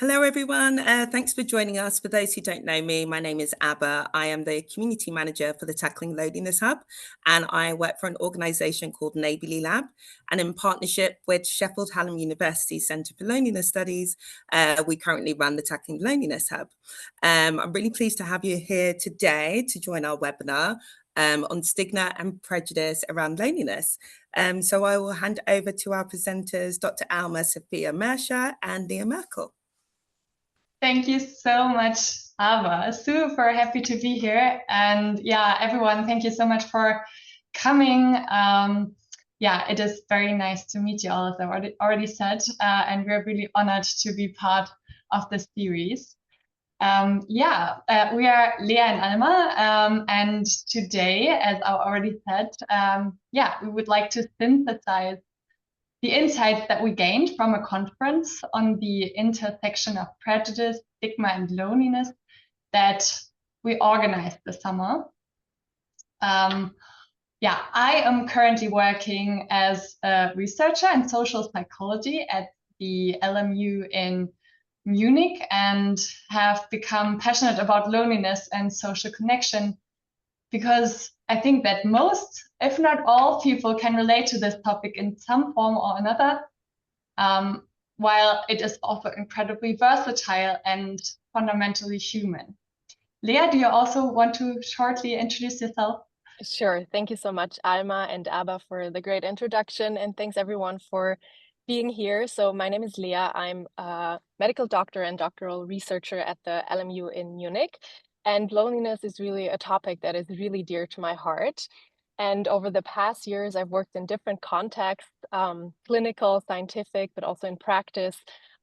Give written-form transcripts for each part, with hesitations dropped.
Hello, everyone. Thanks for joining us. For those who don't know me, my name is Abba. I am the community manager for the Tackling Loneliness Hub, and I work for an organisation called Neighbourly Lab. And in partnership with Sheffield Hallam University Centre for Loneliness Studies, we currently run the Tackling Loneliness Hub. I'm really pleased to have you here today to join our webinar on stigma and prejudice around loneliness. So I will hand over to our presenters, Dr. Alma Sophia Mersha and Leah Merkel. Thank you so much, Ava. Super happy to be here. And yeah, everyone, thank you so much for coming. Yeah, it is very nice to meet you all, as I already said, and we're really honored to be part of this series. We are Leah and Alma, and today, as I already said, we would like to synthesize the insights that we gained from a conference on the intersection of prejudice, stigma, and loneliness that we organized this summer. I am currently working as a researcher in social psychology at the LMU in Munich and have become passionate about loneliness and social connection because I think that most, if not all, people can relate to this topic in some form or another, while it is also incredibly versatile and fundamentally human. Leah, do you also want to shortly introduce yourself? Sure. Thank you so much, Alma and Abba, for the great introduction, and thanks everyone for being here. So my name is Leah. I'm a medical doctor and doctoral researcher at the LMU in Munich. And loneliness is really a topic that is really dear to my heart. And over the past years, I've worked in different contexts, clinical, scientific, but also in practice,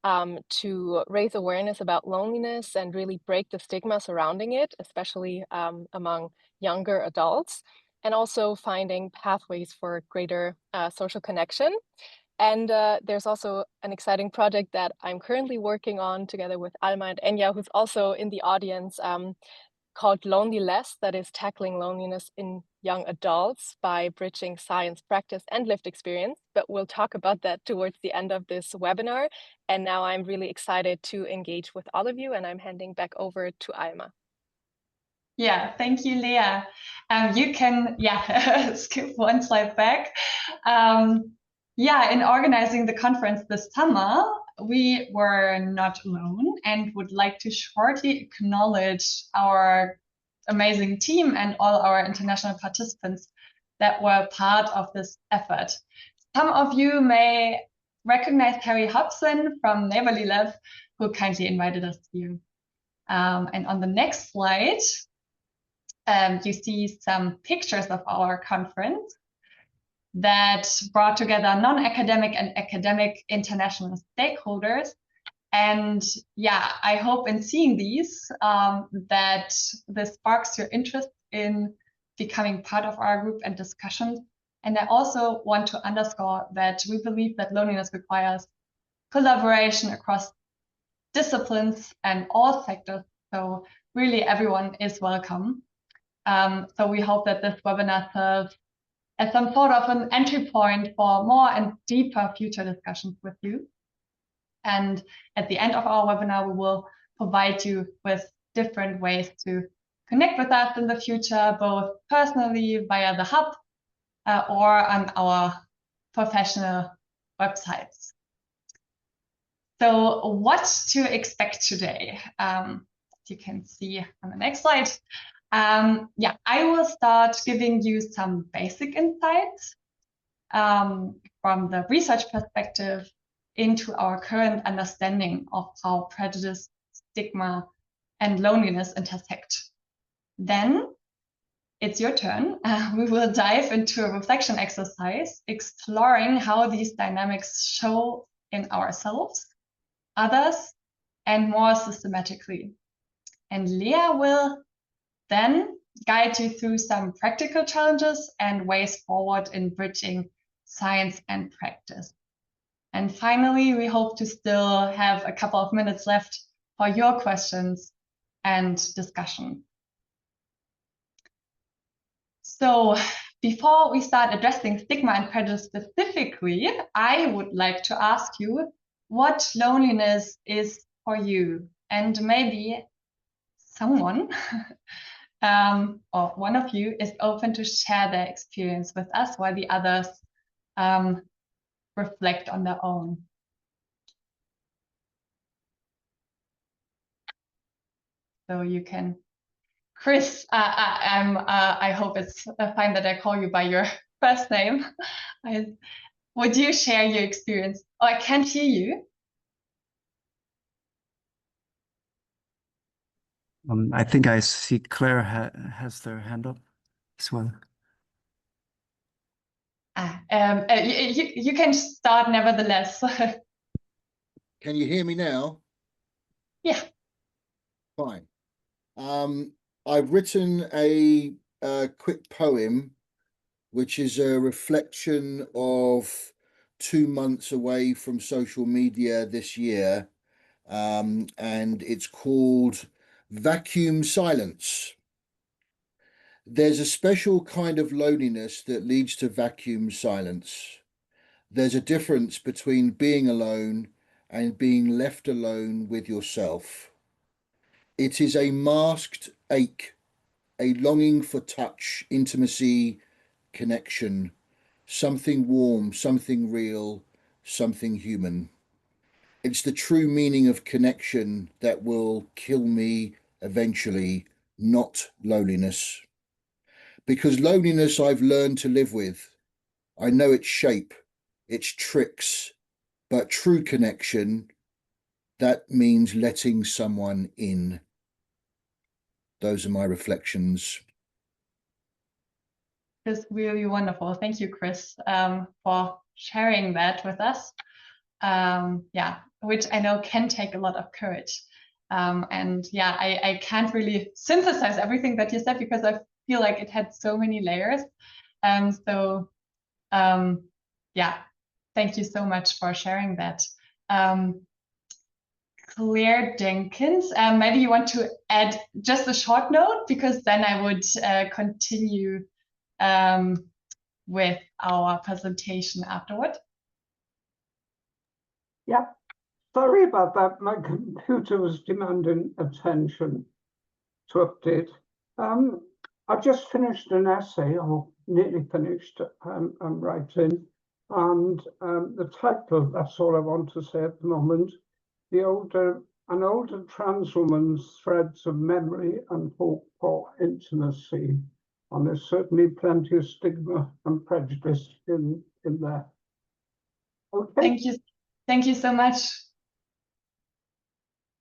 to raise awareness about loneliness and really break the stigma surrounding it, especially among younger adults, and also finding pathways for greater social connection. And there's also an exciting project that I'm currently working on together with Alma and Enya, who's also in the audience, called Lonely Less, that is tackling loneliness in young adults by bridging science, practice, and lived experience. But we'll talk about that towards the end of this webinar. And now I'm really excited to engage with all of you, and I'm handing back over to Alma. Yeah, thank you, Leah. You can, skip one slide back. In organizing the conference this summer, we were not alone and would like to shortly acknowledge our amazing team and all our international participants that were part of this effort. Some of you may recognize Harry Hobson from Neighbourly Lab, who kindly invited us here. And on the next slide, you see some pictures of our conference that brought together non-academic and academic international stakeholders. And I hope in seeing these that this sparks your interest in becoming part of our group and discussions. And I also want to underscore that we believe that loneliness requires collaboration across disciplines and all sectors. So really everyone is welcome. So we hope that this webinar serves as some sort of an entry point for more and deeper future discussions with you. And at the end of our webinar, we will provide you with different ways to connect with us in the future, both personally via the hub or on our professional websites. So what to expect today? You can see on the next slide. I will start giving you some basic insights from the research perspective into our current understanding of how prejudice, stigma, and loneliness intersect. Then it's your turn. We will dive into a reflection exercise, exploring how these dynamics show in ourselves, others, and more systematically. And Leah will then guide you through some practical challenges and ways forward in bridging science and practice. And finally, we hope to still have a couple of minutes left for your questions and discussion. So before we start addressing stigma and prejudice specifically, I would like to ask you what loneliness is for you, and maybe someone or one of you is open to share their experience with us while the others reflect on their own. So you can, Chris, I hope it's fine that I call you by your first name. Would you share your experience? Oh, I can't hear you. I think I see Claire has their hand up as well. You can start nevertheless. Can you hear me now? Yeah. Fine. I've written a quick poem, which is a reflection of 2 months away from social media this year, and it's called Vacuum Silence. There's a special kind of loneliness that leads to vacuum silence. There's a difference between being alone and being left alone with yourself. It is a masked ache, a longing for touch, intimacy, connection, something warm, something real, something human. It's the true meaning of connection that will kill me eventually, not loneliness. Because loneliness I've learned to live with. I know its shape, its tricks, but true connection, that means letting someone in. Those are my reflections. It's really wonderful. Thank you, Chris, for sharing that with us. Yeah, which I know can take a lot of courage. And yeah, I can't really synthesize everything that you said because I feel like it had so many layers. Yeah, thank you so much for sharing that. Claire Jenkins, maybe you want to add just a short note, because then I would continue with our presentation afterward. Yeah, sorry about that. My computer was demanding attention to update. I've just finished an essay, or nearly finished, I'm writing, and the title, that's all I want to say at the moment, an older trans woman's threads of memory and hope for intimacy. And there's certainly plenty of stigma and prejudice in there. Okay. Thank you so much.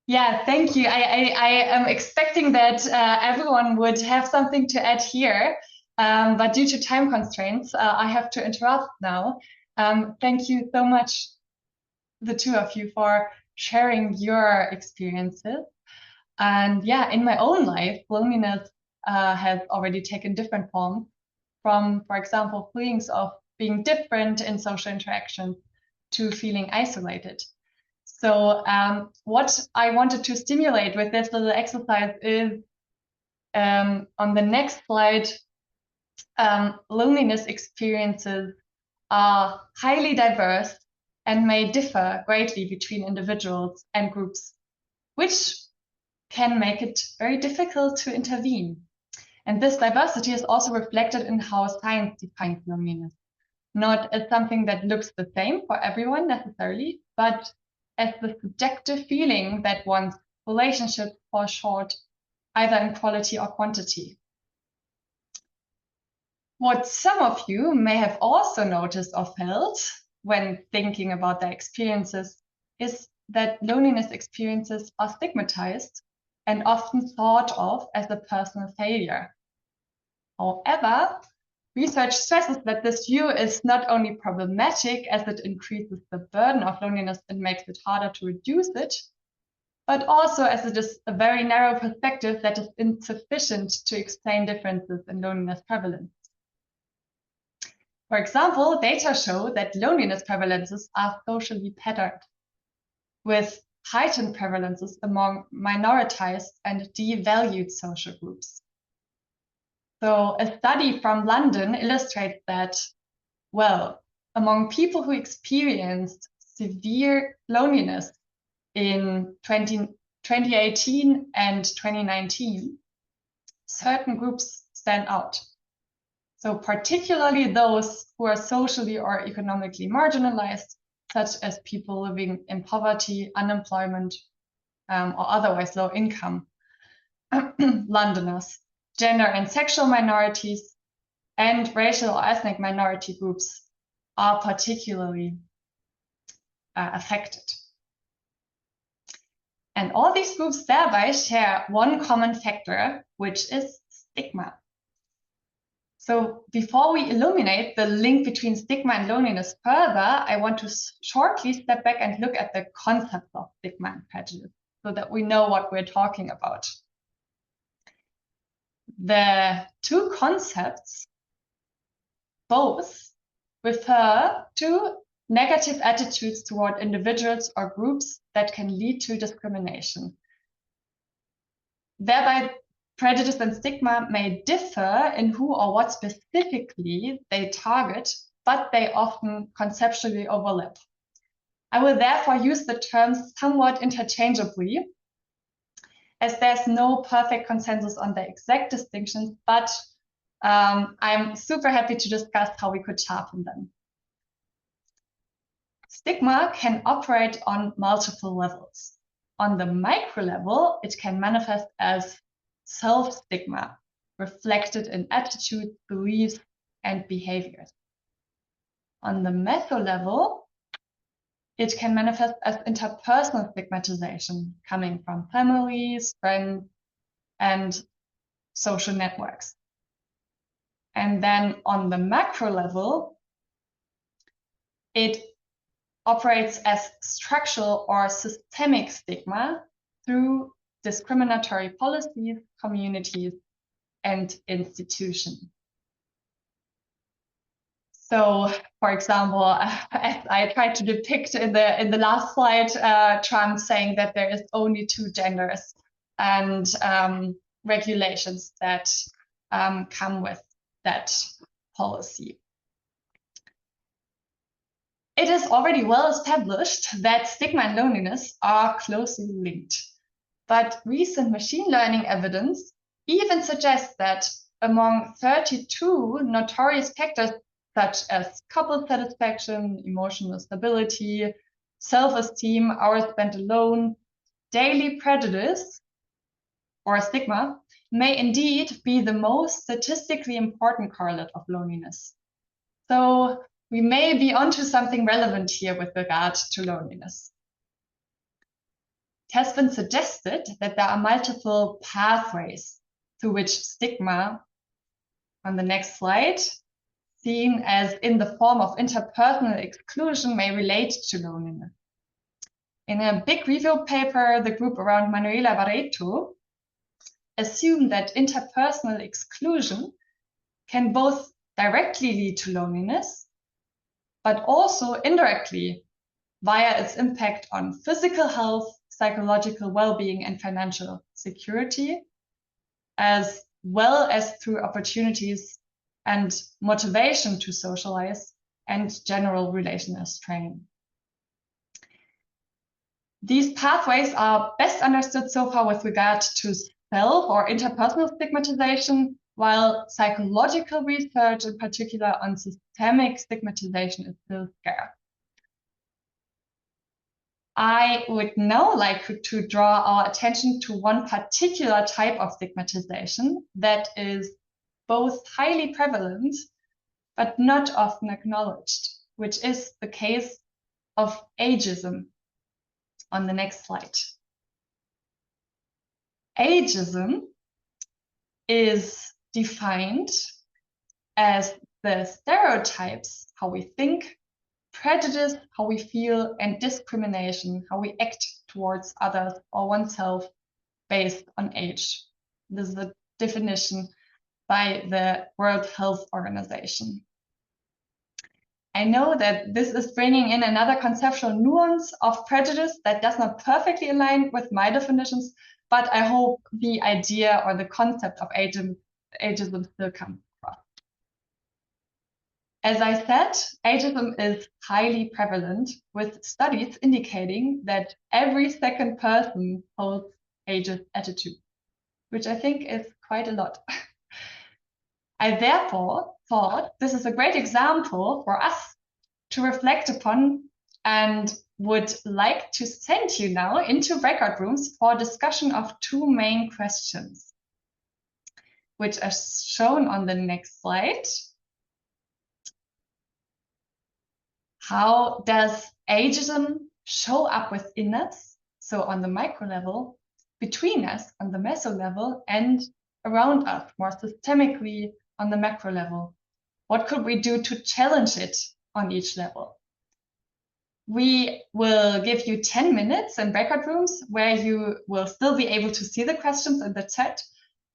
Yeah, thank you. I am expecting that everyone would have something to add here, but due to time constraints, I have to interrupt now. Thank you so much, the two of you, for sharing your experiences. And yeah, in my own life, loneliness has already taken different forms, from, for example, feelings of being different in social interactions to feeling isolated. So what I wanted to stimulate with this little exercise is, on the next slide, loneliness experiences are highly diverse and may differ greatly between individuals and groups, which can make it very difficult to intervene. And this diversity is also reflected in how science defines loneliness, not as something that looks the same for everyone necessarily, but as the subjective feeling that one's relationships fall short, either in quality or quantity. What some of you may have also noticed or felt when thinking about their experiences is that loneliness experiences are stigmatized and often thought of as a personal failure. However, research stresses that this view is not only problematic as it increases the burden of loneliness and makes it harder to reduce it, but also as it is a very narrow perspective that is insufficient to explain differences in loneliness prevalence. For example, data show that loneliness prevalences are socially patterned, with heightened prevalences among minoritized and devalued social groups. So a study from London illustrates that, well, among people who experienced severe loneliness, in 2018 and 2019, certain groups stand out. So particularly those who are socially or economically marginalized, such as people living in poverty, unemployment, or otherwise low income, Londoners, gender and sexual minorities, and racial or ethnic minority groups are particularly affected. And all these groups thereby share one common factor, which is stigma. So before we illuminate the link between stigma and loneliness further, I want to shortly step back and look at the concept of stigma and prejudice so that we know what we're talking about. The two concepts both refer to negative attitudes toward individuals or groups that can lead to discrimination. Thereby, prejudice and stigma may differ in who or what specifically they target, but they often conceptually overlap. I will therefore use the terms somewhat interchangeably, as there's no perfect consensus on the exact distinctions, but I'm super happy to discuss how we could sharpen them. Stigma can operate on multiple levels. On the micro level, it can manifest as self-stigma, reflected in attitudes, beliefs, and behaviors. On the meso level, it can manifest as interpersonal stigmatization, coming from families, friends, and social networks. And then on the macro level, it operates as structural or systemic stigma through discriminatory policies, communities, and institutions. So, for example, as I tried to depict in the last slide, Trump saying that there is only two genders, and regulations that come with that policy. It is already well established that stigma and loneliness are closely linked, but recent machine learning evidence even suggests that among 32 notorious factors such as couple satisfaction, emotional stability, self-esteem, hours spent alone, daily prejudice, or stigma, may indeed be the most statistically important correlate of loneliness. So we may be onto something relevant here with regard to loneliness. It has been suggested that there are multiple pathways through which stigma, on the next slide, seen as in the form of interpersonal exclusion, may relate to loneliness. In a big review paper, the group around Manuela Barreto assumed that interpersonal exclusion can both directly lead to loneliness, but also indirectly via its impact on physical health, psychological well-being, and financial security, as well as through opportunities and motivation to socialize and general relational strain. These pathways are best understood so far with regard to self or interpersonal stigmatization, while psychological research, in particular on systemic stigmatization, is still scarce. I would now like to draw our attention to one particular type of stigmatization that is both highly prevalent but not often acknowledged, which is the case of ageism. On the next slide. Ageism is defined as the stereotypes, how we think, prejudice, how we feel, and discrimination, how we act towards others or oneself based on age. This is a definition by the World Health Organization. I know that this is bringing in another conceptual nuance of prejudice that does not perfectly align with my definitions, but I hope the idea or the concept of ageism still comes across. As I said, ageism is highly prevalent, with studies indicating that every second person holds ageist attitude, which I think is quite a lot. I therefore thought this is a great example for us to reflect upon, and would like to send you now into breakout rooms for discussion of two main questions, which are shown on the next slide. How does ageism show up within us? So on the micro level, between us on the meso level, and around us more systemically on the macro level. What could we do to challenge it on each level? We will give you 10 minutes in breakout rooms where you will still be able to see the questions in the chat.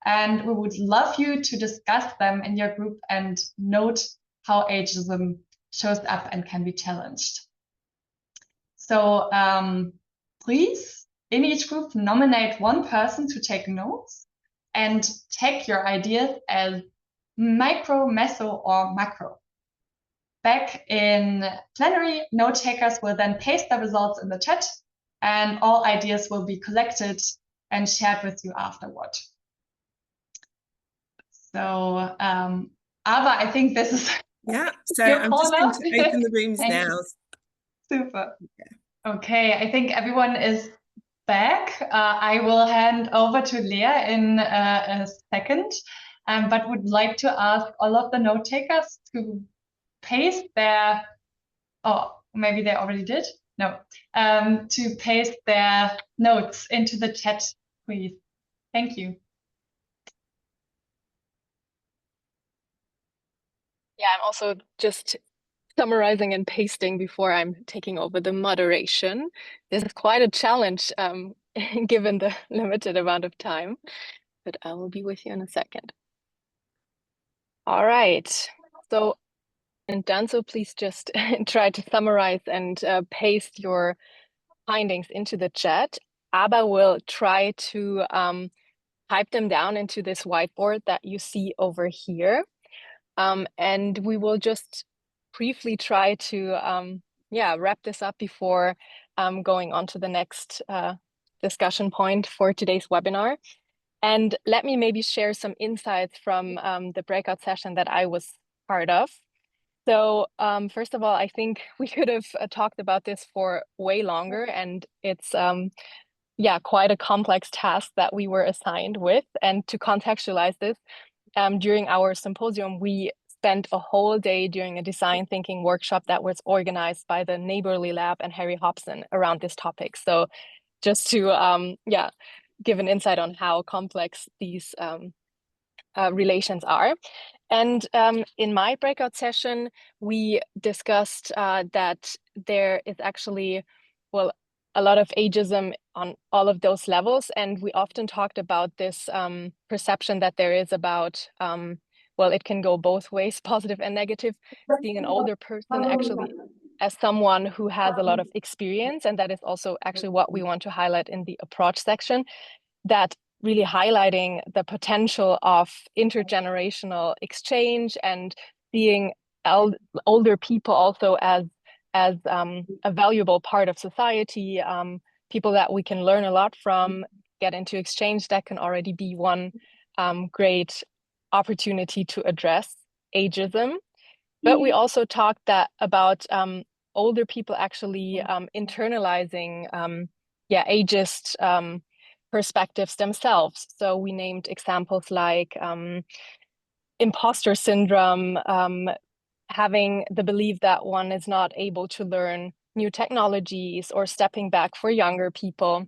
And we would love you to discuss them in your group and note how ageism shows up and can be challenged. So please, in each group, nominate one person to take notes and tag your ideas as micro, meso, or macro. Back in plenary, note takers will then paste the results in the chat, and all ideas will be collected and shared with you afterward. So Ava, I think this is so I'm just going to open the rooms now. Super. Okay, I think everyone is back. I will hand over to Leah in a second, but would like to ask all of the note takers to paste their, oh, maybe they already did? No, to paste their notes into the chat, please. Thank you. Yeah, I'm also just summarizing and pasting before I'm taking over the moderation. This is quite a challenge given the limited amount of time, but I will be with you in a second. All right, so and done so, please just try to summarize and paste your findings into the chat. Abba will try to type them down into this whiteboard that you see over here. And we will just briefly try to wrap this up before going on to the next discussion point for today's webinar. And let me maybe share some insights from the breakout session that I was part of. So first of all, I think we could have talked about this for way longer, and it's quite a complex task that we were assigned with. And to contextualize this, during our symposium, we spent a whole day during a design thinking workshop that was organized by the Neighborly Lab and Harry Hobson around this topic. So just to give an insight on how complex these relations are. And in my breakout session, we discussed that there is actually, well, a lot of ageism on all of those levels. And we often talked about this perception that there is about, well, it can go both ways, positive and negative, seeing an older person actually as someone who has a lot of experience. And that is also actually what we want to highlight in the approach section, that really highlighting the potential of intergenerational exchange and seeing older people also as a valuable part of society, people that we can learn a lot from, get into exchange. That can already be one great opportunity to address ageism. But we also talked about older people actually internalizing ageist perspectives themselves. So we named examples like imposter syndrome, having the belief that one is not able to learn new technologies, or stepping back for younger people.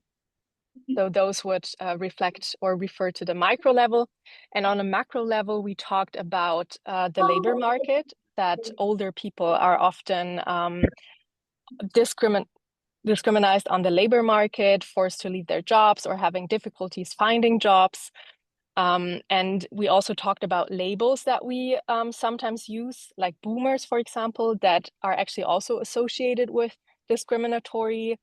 So those would reflect or refer to the micro level. And on a macro level, we talked about the labor market, that older people are often discriminated on the labor market, forced to leave their jobs, or having difficulties finding jobs. And we also talked about labels that we sometimes use, like boomers, for example, that are actually also associated with discriminatory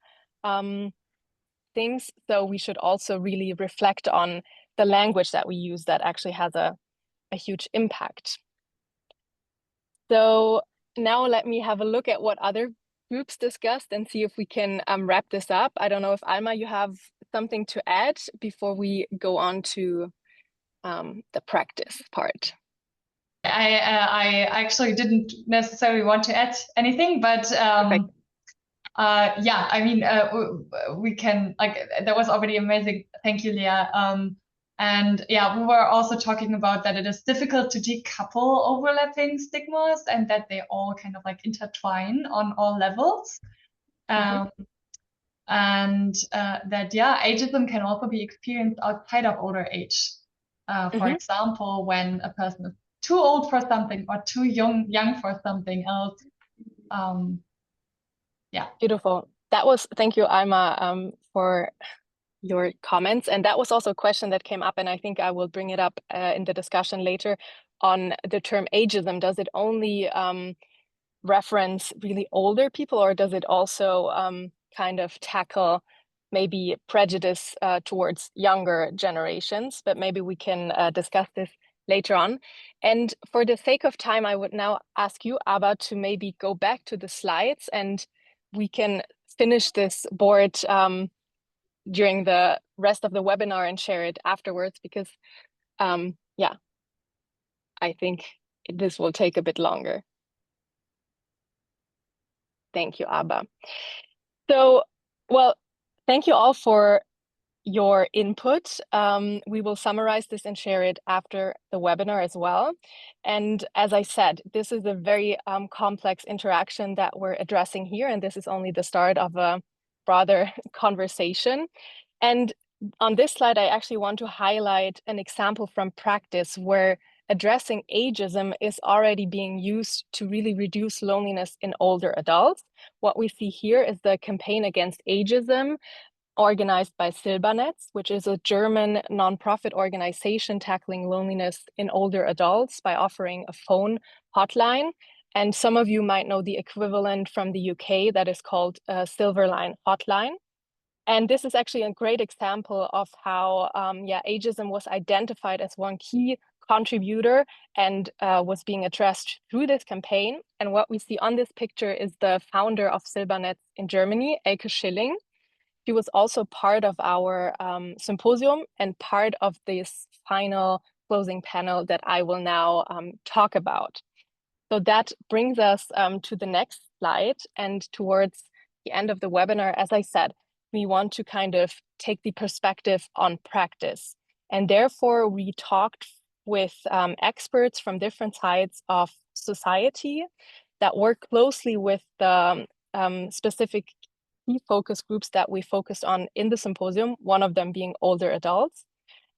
things. So we should also really reflect on the language that we use that actually has a huge impact. So now let me have a look at what other groups discussed and see if we can wrap this up. I don't know if Alma, you have something to add before we go on to the practice part. I actually didn't necessarily want to add anything, but yeah, I mean, we can, like, that was already amazing. Thank you, Leah. And yeah, we were also talking about that it is difficult to decouple overlapping stigmas and that they all kind of like intertwine on all levels. And that, yeah, ageism can also be experienced outside of older age. For example, when a person is too old for something or too young for something else. Yeah. Beautiful. That was, thank you, Alma, for your comments. And that was also a question that came up, and I think I will bring it up in the discussion later on the term ageism. Does it only reference really older people, or does it also kind of tackle maybe prejudice towards younger generations? But maybe we can discuss this later on. And for the sake of time, I would now ask you, Abba, to maybe go back to the slides and we can finish this board during the rest of the webinar and share it afterwards, because yeah, I think this will take a bit longer. Thank you, Abba. So, well, thank you all for your input. We will summarize this and share it after the webinar as well. And as I said, this is a very complex interaction that we're addressing here, and this is only the start of a broader conversation. And on this slide, I actually want to highlight an example from practice where addressing ageism is already being used to really reduce loneliness in older adults. What we see here is the campaign against ageism, organized by Silbernetz, which is a German nonprofit organization tackling loneliness in older adults by offering a phone hotline. And some of you might know the equivalent from the UK that is called a Silverline hotline. And this is actually a great example of how ageism was identified as one key contributor and was being addressed through this campaign. And what we see on this picture is the founder of Silbernetz in Germany, Elke Schilling. She was also part of our symposium and part of this final closing panel that I will now talk about. So that brings us to the next slide, and towards the end of the webinar, as I said, we want to kind of take the perspective on practice. And therefore, we talked with experts from different sides of society that work closely with the specific key focus groups that we focused on in the symposium, one of them being older adults,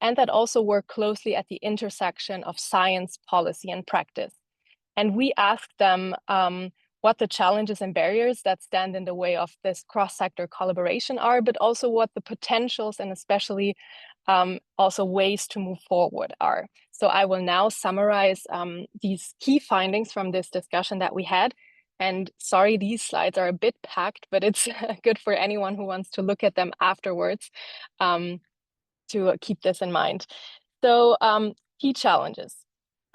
and that also work closely at the intersection of science, policy, and practice. And we asked them what the challenges and barriers that stand in the way of this cross-sector collaboration are, but also what the potentials and especially also ways to move forward are. So I will now summarize these key findings from this discussion that we had. And sorry, these slides are a bit packed, but it's good for anyone who wants to look at them afterwards to keep this in mind. So key challenges.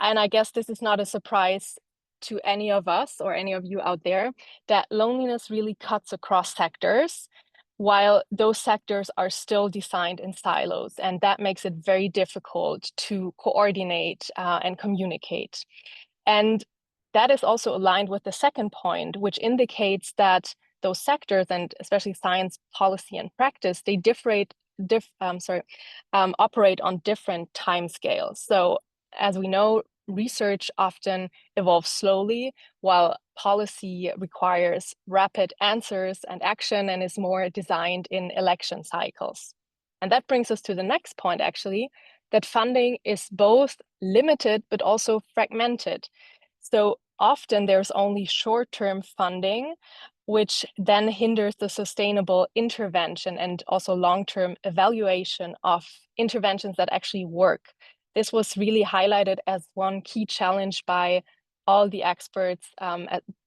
And I guess this is not a surprise to any of us or any of you out there, that loneliness really cuts across sectors, while those sectors are still designed in silos. And that makes it very difficult to coordinate and communicate. And that is also aligned with the second point, which indicates that those sectors, and especially science, policy, and practice, they operate on different timescales. So as we know, research often evolves slowly, while policy requires rapid answers and action and is more designed in election cycles. And that brings us to the next point, actually, that funding is both limited but also fragmented. So often there's only short-term funding, which then hinders the sustainable intervention and also long-term evaluation of interventions that actually work. This was really highlighted as one key challenge by all the experts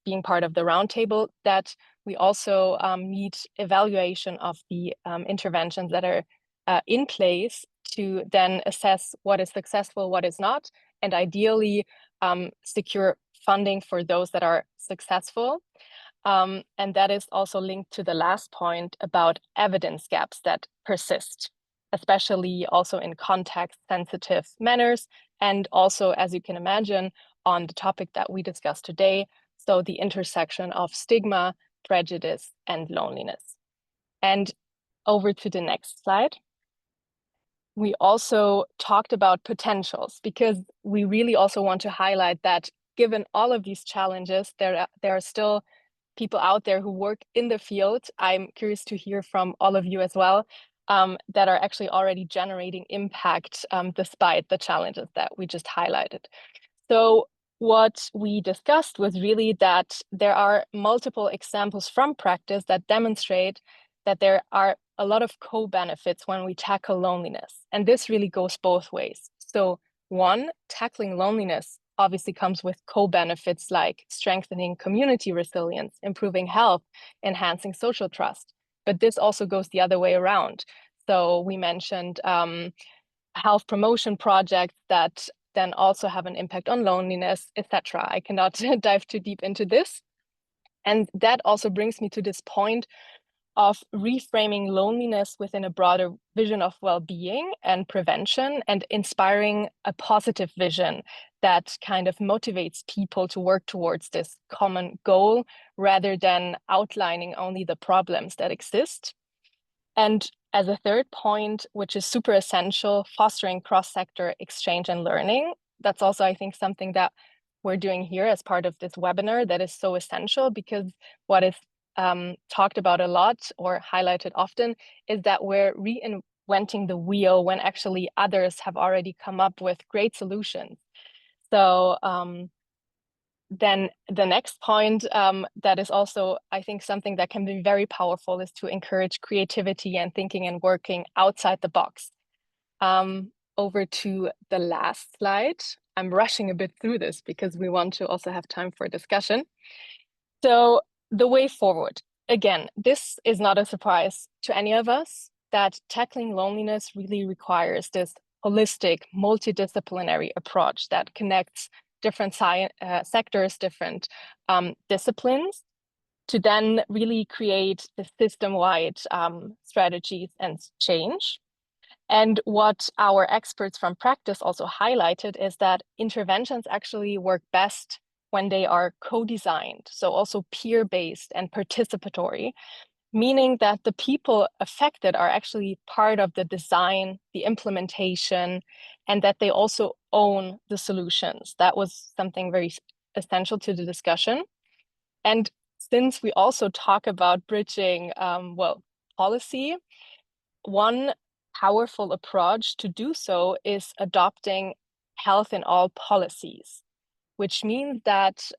being part of the roundtable, that we also need evaluation of the interventions that are in place to then assess what is successful, what is not, and ideally secure funding for those that are successful. And that is also linked to the last point about evidence gaps that persist, especially also in context-sensitive manners, and also, as you can imagine, on the topic that we discussed today, so the intersection of stigma, prejudice, and loneliness. And over to the next slide. We also talked about potentials, because we really also want to highlight that given all of these challenges, there are still people out there who work in the field. I'm curious to hear from all of you as well, that are actually already generating impact despite the challenges that we just highlighted. So what we discussed was really that there are multiple examples from practice that demonstrate that there are a lot of co-benefits when we tackle loneliness. And this really goes both ways. So one, tackling loneliness obviously comes with co-benefits like strengthening community resilience, improving health, enhancing social trust. But this also goes the other way around. So we mentioned health promotion projects that then also have an impact on loneliness, etc. I cannot dive too deep into this. And that also brings me to this point of reframing loneliness within a broader vision of well-being and prevention, and inspiring a positive vision that kind of motivates people to work towards this common goal rather than outlining only the problems that exist. And as a third point, which is super essential, fostering cross-sector exchange and learning. That's also, I think, something that we're doing here as part of this webinar that is so essential, because what is talked about a lot or highlighted often is that we're reinventing the wheel when actually others have already come up with great solutions. So then the next point that is also, I think, something that can be very powerful is to encourage creativity and thinking and working outside the box. Over to the last slide. I'm rushing a bit through this because we want to also have time for discussion. So the way forward. Again, this is not a surprise to any of us that tackling loneliness really requires this holistic, multidisciplinary approach that connects different sectors, different disciplines, to then really create the system-wide strategies and change. And what our experts from practice also highlighted is that interventions actually work best when they are co-designed, so also peer-based and participatory, meaning that the people affected are actually part of the design, the implementation, and that they also own the solutions. That was something very essential to the discussion. And since we also talk about bridging, policy, one powerful approach to do so is adopting health in all policies, which means that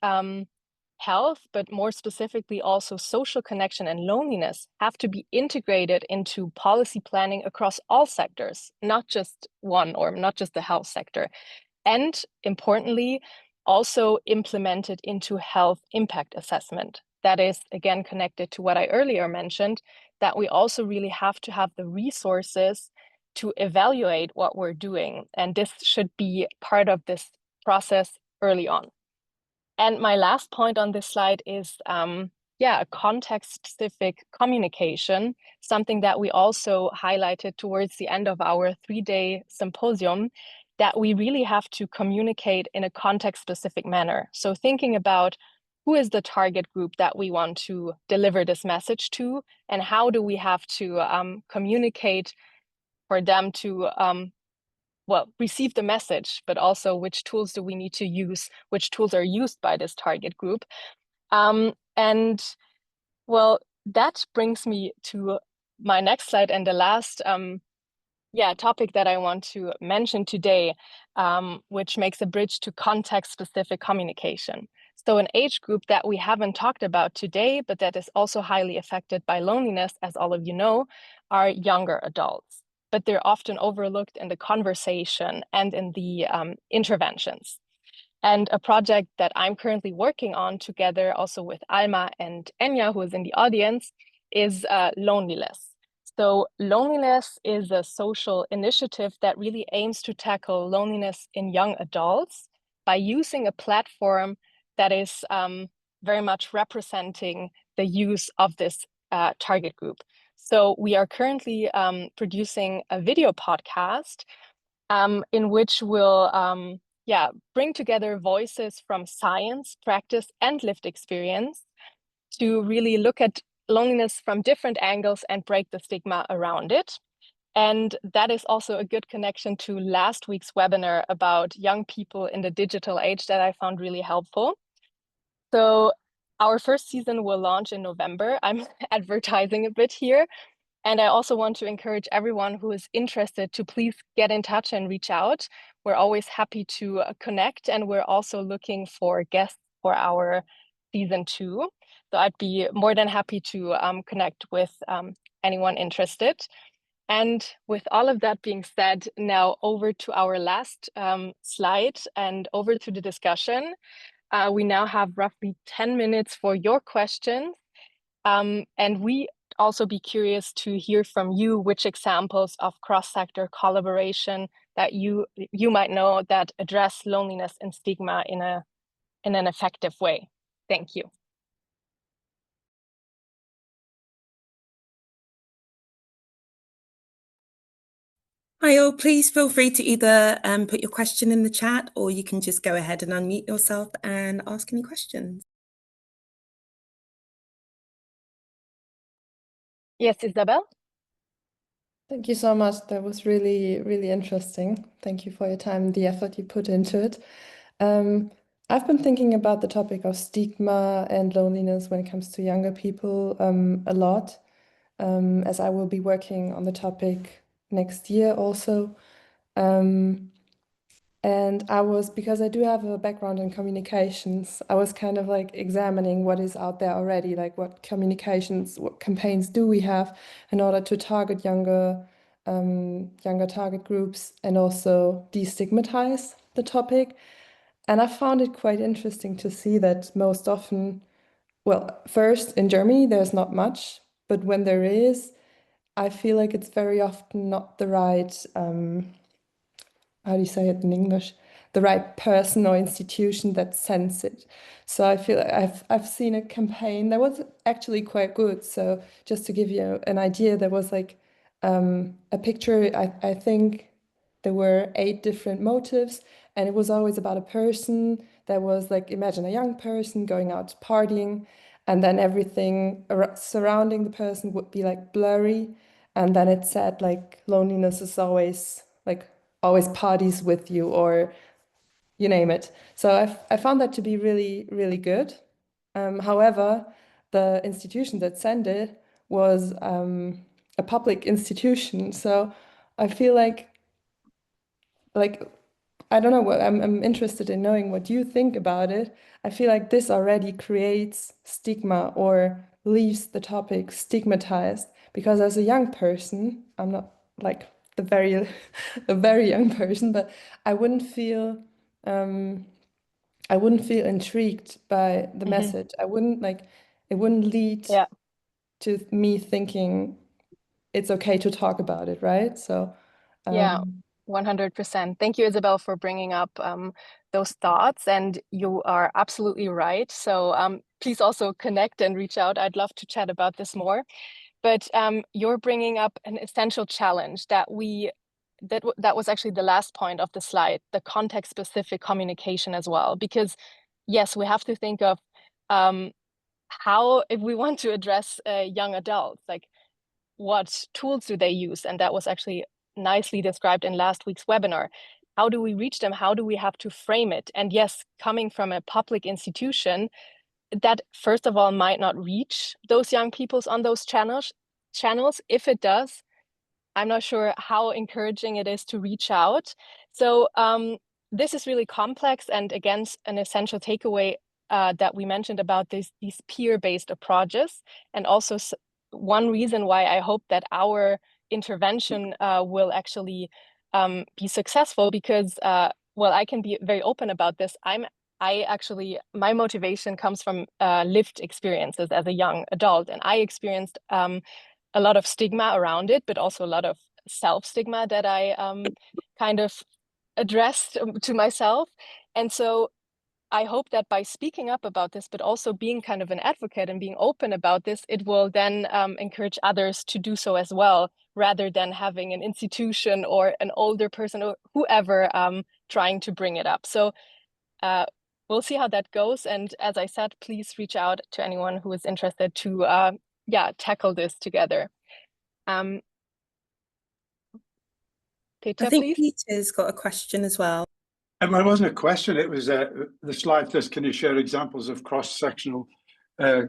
health, but more specifically also social connection and loneliness, have to be integrated into policy planning across all sectors, not just one or not just the health sector. And importantly, also implemented into health impact assessment. That is, again, connected to what I earlier mentioned, that we also really have to have the resources to evaluate what we're doing. And this should be part of this process early on. And my last point on this slide is, a context-specific communication, something that we also highlighted towards the end of our 3-day symposium, that we really have to communicate in a context-specific manner. So thinking about who is the target group that we want to deliver this message to, and how do we have to communicate for them to receive the message, but also which tools do we need to use, which tools are used by this target group. That brings me to my next slide and the last topic that I want to mention today, which makes a bridge to context-specific communication. So an age group that we haven't talked about today, but that is also highly affected by loneliness, as all of you know, are younger adults. But they're often overlooked in the conversation and in the interventions. And a project that I'm currently working on together also with Alma and Enya, who is in the audience, is Loneliness. So Loneliness is a social initiative that really aims to tackle loneliness in young adults by using a platform that is very much representing the use of this target group. So we are currently producing a video podcast in which we'll bring together voices from science, practice, and lived experience to really look at loneliness from different angles and break the stigma around it. And that is also a good connection to last week's webinar about young people in the digital age that I found really helpful. So our first season will launch in November. I'm advertising a bit here. And I also want to encourage everyone who is interested to please get in touch and reach out. We're always happy to connect, and we're also looking for guests for our season 2. So I'd be more than happy to connect with anyone interested. And with all of that being said, now over to our last slide and over to the discussion. We now have roughly 10 minutes for your questions. And we also be curious to hear from you which examples of cross-sector collaboration that you might know that address loneliness and stigma in an effective way. Thank you. Hi all, please feel free to either put your question in the chat, or you can just go ahead and unmute yourself and ask any questions. Yes, Isabel? Thank you so much. That was really, really interesting. Thank you for your time and the effort you put into it. I've been thinking about the topic of stigma and loneliness when it comes to younger people a lot, as I will be working on the topic next year also. And because I do have a background in communications, I was kind of like examining what is out there already, like what communications, what campaigns do we have in order to target younger target groups and also destigmatize the topic. And I found it quite interesting to see that most often, well, first in Germany, there's not much, but when there is, I feel like it's very often not the right, how do you say it in English? The right person or institution that sends it. So I feel like I've seen a campaign that was actually quite good. So just to give you an idea, there was like a picture, I think there were 8 different motives, and it was always about a person that was like, imagine a young person going out partying, and then everything surrounding the person would be like blurry. And then it said like loneliness is always parties with you, or you name it. So I found that to be really, really good. However, the institution that sent it was a public institution. So I feel like I don't know, I'm interested in knowing what you think about it. I feel like this already creates stigma or leaves the topic stigmatized, because as a young person, I'm not like the very a very young person, but I wouldn't feel intrigued by the message. I wouldn't it wouldn't lead to me thinking it's okay to talk about it, right? So yeah, 100%. Thank you, Isabel, for bringing up those thoughts, and you are absolutely right. So please also connect and reach out. I'd love to chat about this more. But you're bringing up an essential challenge that was actually the last point of the slide, the context-specific communication as well. Because yes, we have to think of how, if we want to address young adults, like what tools do they use? And that was actually nicely described in last week's webinar. How do we reach them? How do we have to frame it? And yes, coming from a public institution, that first of all might not reach those young peoples on those channels. If it does, I'm not sure how encouraging it is to reach out. So this is really complex, and again, an essential takeaway that we mentioned about these peer-based approaches, and also one reason why I hope that our intervention will actually be successful, because well, I can be very open about this. My motivation comes from lived experiences as a young adult, and I experienced a lot of stigma around it, but also a lot of self-stigma that I kind of addressed to myself. And so I hope that by speaking up about this, but also being kind of an advocate and being open about this, it will then encourage others to do so as well, rather than having an institution or an older person or whoever trying to bring it up. So we'll see how that goes. And as I said, please reach out to anyone who is interested to tackle this together. Peter, I think please. Peter's got a question as well. It wasn't a question, it was the slide says, can you share examples of cross-sectional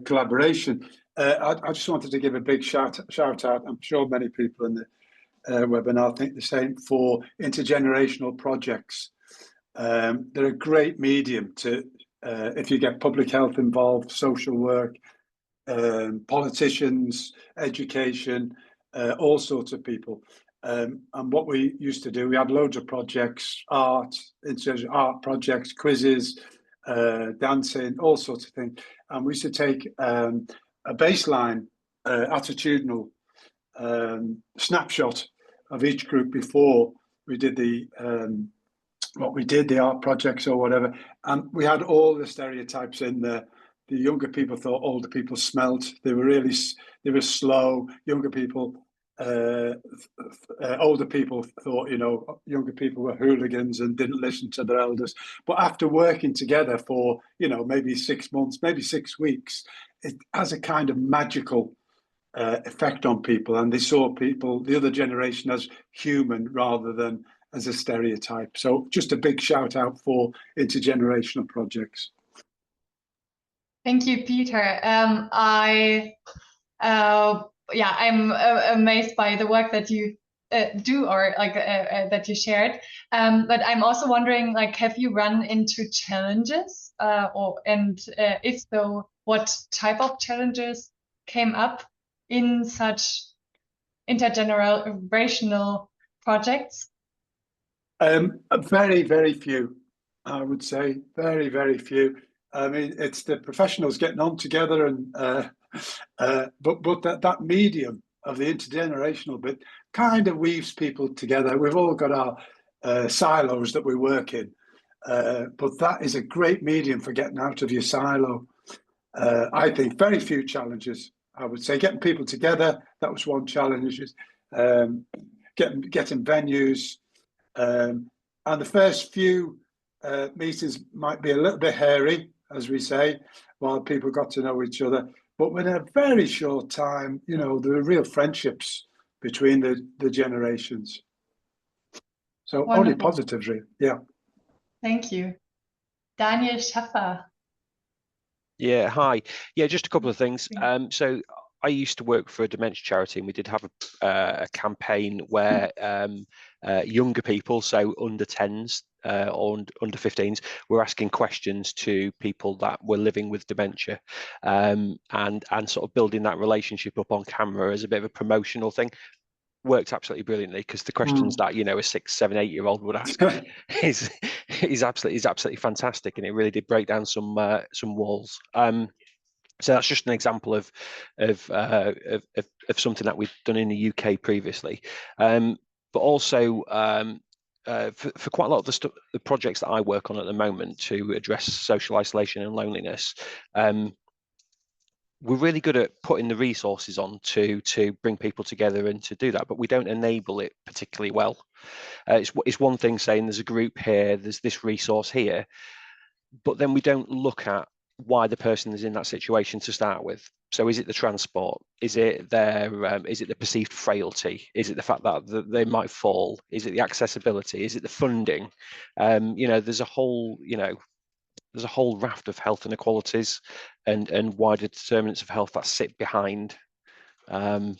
collaboration? I just wanted to give a big shout out. I'm sure many people in the webinar think the same, for intergenerational projects. They're a great medium to, if you get public health involved, social work, politicians, education, all sorts of people. And what we used to do, we had loads of projects, art projects, quizzes, dancing, all sorts of things. And we used to take a baseline attitudinal snapshot of each group before we did the art projects or whatever. And we had all the stereotypes in there. The younger people thought older people smelt. They were slow. Younger people, older people thought, younger people were hooligans and didn't listen to their elders. But after working together for, maybe 6 months, maybe 6 weeks, it has a kind of magical effect on people. And they saw people, the other generation, as human rather than as a stereotype. So just a big shout out for intergenerational projects. Thank you, Peter. I'm amazed by the work that you do, or that you shared. But I'm also wondering, have you run into challenges, and if so, what type of challenges came up in such intergenerational projects? Very, very few, I would say. Very, very few. I mean, it's the professionals getting on together, and but that medium of the intergenerational bit kind of weaves people together. We've all got our silos that we work in, but that is a great medium for getting out of your silo. I think very few challenges. I would say getting people together, that was one challenge. Getting venues, and the first few meetings might be a little bit hairy, as we say, while people got to know each other. But within a very short time, there were real friendships between the generations. So Wonderful. Only positives, really. Yeah. Thank you. Daniel Schaffer. Yeah, hi. Yeah, just a couple of things. So I used to work for a dementia charity, and we did have a campaign where younger people, so under 10s or under 15s, were asking questions to people that were living with dementia, and sort of building that relationship up on camera as a bit of a promotional thing. Worked absolutely brilliantly, because the questions that a 6, 7, 8-year-old would ask is absolutely fantastic, and it really did break down some walls. So that's just an example of something that we've done in the UK previously, but also for quite a lot of the projects that I work on at the moment to address social isolation and loneliness. We're really good at putting the resources on to bring people together and to do that, but we don't enable it particularly well. It's one thing saying there's a group here, there's this resource here, but then we don't look at why the person is in that situation to start with. So is it the transport? Is it the perceived frailty? Is it the fact that they might fall? Is it the accessibility? Is it the funding? There's a whole raft of health inequalities and wider determinants of health that sit behind that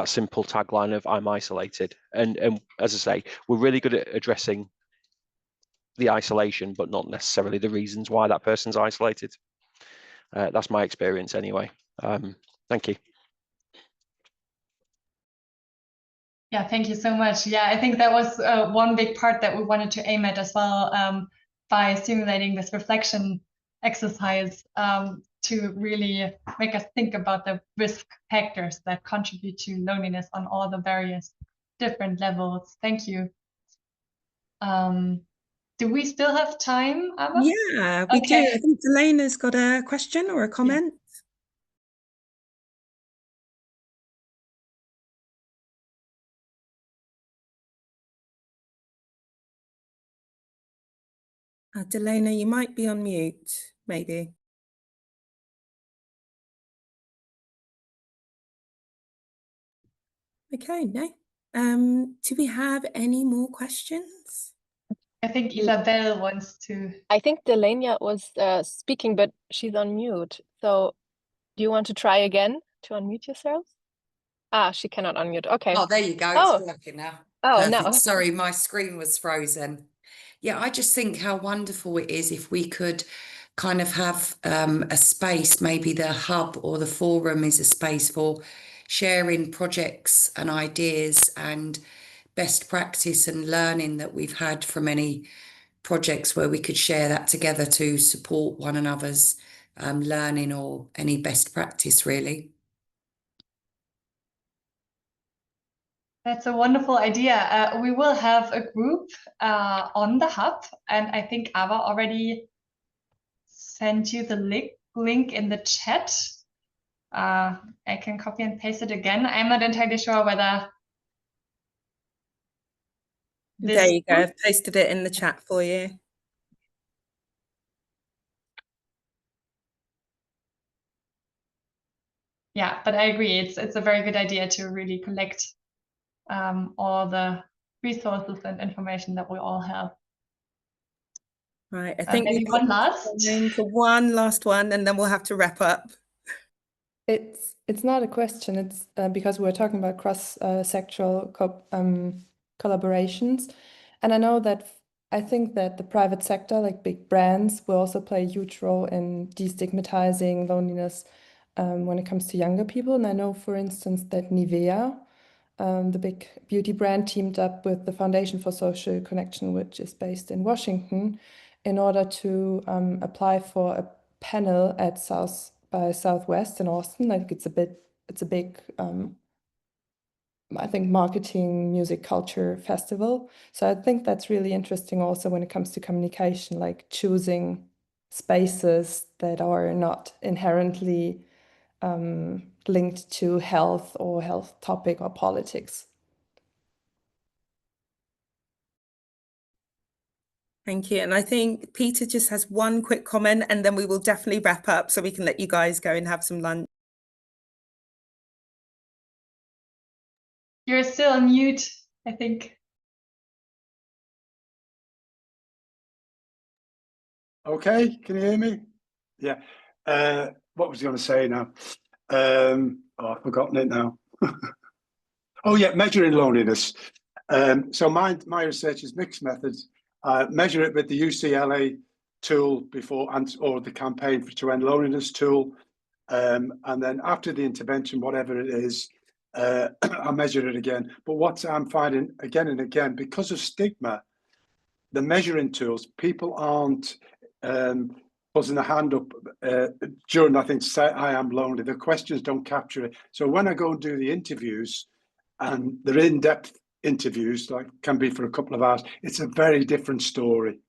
simple tagline of "I'm isolated." And as I say, we're really good at addressing the isolation, but not necessarily the reasons why that person's isolated. That's my experience anyway. Thank you. Yeah, thank you so much. Yeah, I think that was one big part that we wanted to aim at as well, by simulating this reflection exercise, to really make us think about the risk factors that contribute to loneliness on all the various different levels. Thank you. Do we still have time, Abba? Yeah, we do. I think Delena's got a question or a comment. Delena, you might be on mute, maybe. Okay, no. Do we have any more questions? I think Isabel wants to. I think Delena was speaking, but she's on mute. So do you want to try again to unmute yourself? Ah, she cannot unmute. Okay. Oh, there you go. Oh. It's working now. Oh, Perfect. no. Sorry, my screen was frozen. Yeah, I just think how wonderful it is if we could kind of have a space, maybe the hub or the forum is a space for sharing projects and ideas and best practice and learning that we've had from any projects where we could share that together to support one another's learning or any best practice, really. That's a wonderful idea. We will have a group on the hub, and I think Ava already sent you the link in the chat. I can copy and paste it again. I'm not entirely sure whether there you go. I've pasted it in the chat for you. Yeah, but I agree. It's a very good idea to really collect all the resources and information that we all have. Right, I think maybe we've got one last. time for one last one, and then we'll have to wrap up. It's not a question. It's because we're talking about cross-sectoral collaborations, and I think that the private sector, like big brands, will also play a huge role in destigmatizing loneliness when it comes to younger people. And I know, for instance, that Nivea, the big beauty brand, teamed up with the Foundation for Social Connection, which is based in Washington, in order to apply for a panel at South by Southwest in Austin. Like it's a big I think marketing, music, culture festival. So I think that's really interesting also when it comes to communication, like choosing spaces that are not inherently linked to health or health topic or politics. Thank you. And I think Peter just has one quick comment, and then we will definitely wrap up so we can let you guys go and have some lunch. You're still on mute, I think. Okay, can you hear me? Yeah. What was I going to say now? I've forgotten it now. Oh yeah, measuring loneliness. So my research is mixed methods. Measure it with the UCLA tool before or the campaign to end loneliness tool, and then after the intervention, whatever it is, I measure it again. But what I'm finding again and again, because of stigma, the measuring tools, people aren't putting a hand up during, I think, say I am lonely. The questions don't capture it. So when I go and do the interviews, and they're in-depth interviews, like can be for a couple of hours, it's a very different story.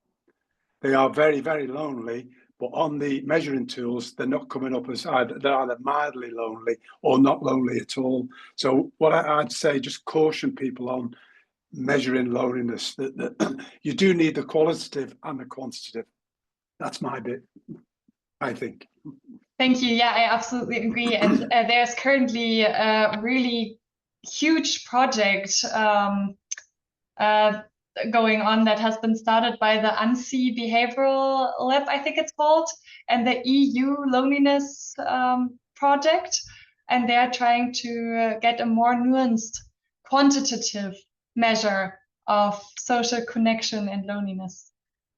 They are very, very lonely, but on the measuring tools, they're not coming up as either, they're either mildly lonely or not lonely at all. So what I'd say, just caution people on measuring loneliness, that you do need the qualitative and the quantitative. That's my bit, I think. Thank you. Yeah, I absolutely agree. And there's currently a really huge project going on that has been started by the ANSI Behavioral Lab, I think it's called, and the EU Loneliness Project. And they're trying to get a more nuanced quantitative measure of social connection and loneliness.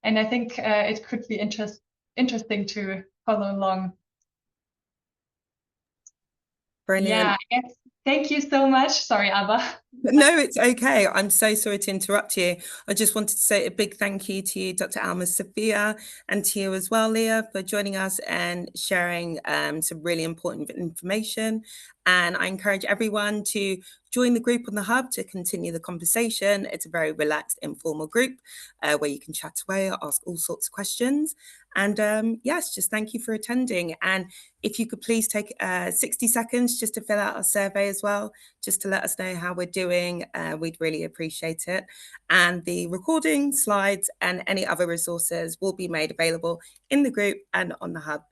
And I think it could be interesting to follow along. Brilliant. Yeah, yes. Thank you so much. Sorry, Abba. No, it's okay. I'm so sorry to interrupt you. I just wanted to say a big thank you to you, Dr. Alma Sophia, and to you as well, Leah, for joining us and sharing some really important information. And I encourage everyone to join the group on the Hub to continue the conversation. It's a very relaxed, informal group where you can chat away, ask all sorts of questions. And yes, just thank you for attending. And if you could please take 60 seconds just to fill out our survey as well, just to let us know how we're doing, we'd really appreciate it. And the recording, slides, and any other resources will be made available in the group and on the Hub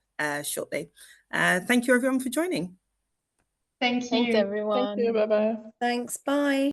shortly. Thank you everyone for joining. Thank you. Thanks, everyone. Thank you. Bye-bye. Thanks, bye.